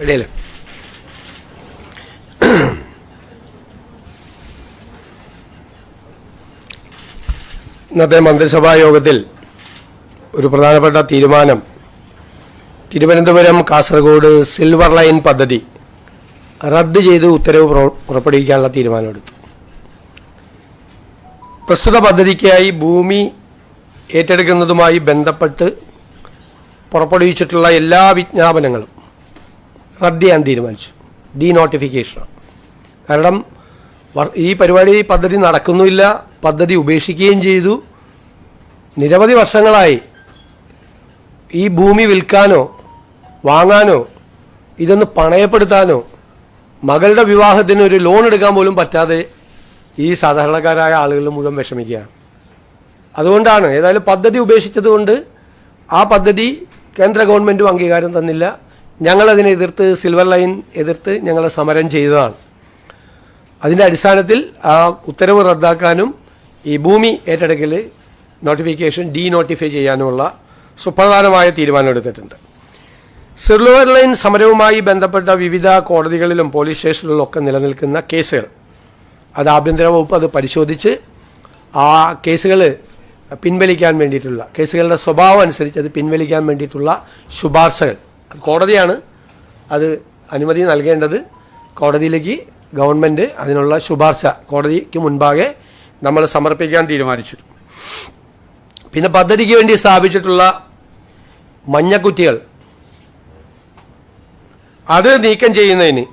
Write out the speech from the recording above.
ഇടയിൽ ഇന്നത്തെ മന്ത്രിസഭാ യോഗത്തിൽ ഒരു പ്രധാനപ്പെട്ട തീരുമാനം തിരുവനന്തപുരം കാസർഗോഡ് സിൽവർ ലൈൻ പദ്ധതി റദ്ദ് ചെയ്ത് ഉത്തരവ് പുറപ്പെടുവിക്കാനുള്ള തീരുമാനമെടുത്തു. പ്രസ്തുത പദ്ധതിക്കായി ഭൂമി ഏറ്റെടുക്കുന്നതുമായി ബന്ധപ്പെട്ട് പുറപ്പെടുവിച്ചിട്ടുള്ള എല്ലാ വിജ്ഞാപനങ്ങളും റദ്ദ് ചെയ്യാൻ തീരുമാനിച്ചു. ഡീനോട്ടിഫിക്കേഷനാണ്. കാരണം ഈ പദ്ധതി നടക്കുന്നുമില്ല, പദ്ധതി ഉപേക്ഷിക്കുകയും ചെയ്തു. നിരവധി വർഷങ്ങളായി ഈ ഭൂമി വിൽക്കാനോ വാങ്ങാനോ ഇതൊന്ന് പണയപ്പെടുത്താനോ മകളുടെ വിവാഹത്തിന് ഒരു ലോൺ എടുക്കാൻ പോലും പറ്റാതെ ഈ സാധാരണക്കാരായ ആളുകൾ മുഴുവൻ വിഷമിക്കുകയാണ്. അതുകൊണ്ടാണ് ഏതായാലും പദ്ധതി ഉപേക്ഷിച്ചതുകൊണ്ട് ആ പദ്ധതി കേന്ദ്ര ഗവൺമെൻറ്റും അംഗീകാരം തന്നില്ല. ഞങ്ങളതിനെ എതിർത്ത് സിൽവർ ലൈൻ എതിർത്ത് ഞങ്ങൾ സമരം ചെയ്തതാണ്. അതിൻ്റെ അടിസ്ഥാനത്തിൽ ആ ഉത്തരവ് റദ്ദാക്കാനും ഈ ഭൂമി ഏറ്റെടുക്കൽ നോട്ടിഫിക്കേഷൻ ഡീനോട്ടിഫൈ ചെയ്യാനുമുള്ള സുപ്രധാനമായ തീരുമാനമെടുത്തിട്ടുണ്ട്. സിൽവർ ലൈൻ സമരവുമായി ബന്ധപ്പെട്ട വിവിധ കോടതികളിലും പോലീസ് സ്റ്റേഷനുകളിലൊക്കെ നിലനിൽക്കുന്ന കേസുകൾ അത് ആഭ്യന്തര വകുപ്പ് അത് പരിശോധിച്ച് ആ കേസുകൾ പിൻവലിക്കാൻ വേണ്ടിയിട്ടുള്ള കേസുകളുടെ സ്വഭാവം അനുസരിച്ച് അത് പിൻവലിക്കാൻ വേണ്ടിയിട്ടുള്ള ശുപാർശകൾ കോടതിയാണ് അത് അനുമതി നൽകേണ്ടത്. കോടതിയിലേക്ക് ഗവൺമെൻറ് അതിനുള്ള ശുപാർശ കോടതിക്ക് മുൻപാകെ നമ്മൾ സമർപ്പിക്കാൻ തീരുമാനിച്ചു. പിന്നെ പദ്ധതിക്ക് വേണ്ടി സ്ഥാപിച്ചിട്ടുള്ള മഞ്ഞക്കുറ്റികൾ അത് നീക്കം ചെയ്യുന്നതിന്